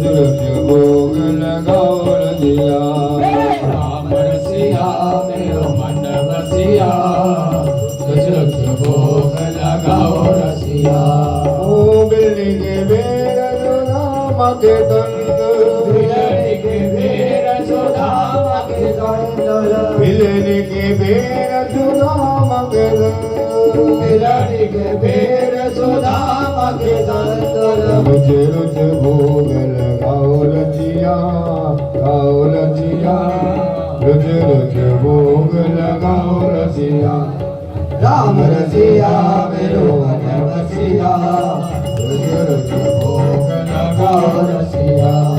रुच रुच भोग लगाओ रसिया। राम रसिया मेरो मन बसिया रुच रुच भोग लगाओ रसिया। ओ बिल्ली के बेर सुदामा के तंद, बिल्ली के बेर सुदामा के तंद, बिल्ली के बेर सुदामा के तंद, बिल्ली के बेर सुदामा के तंद। रुच रुच भोग लगाओ रसिया, गाओ रसिया, रुच रुच भोग लगाओ रसिया। राम रसिया मेरो मन बसिया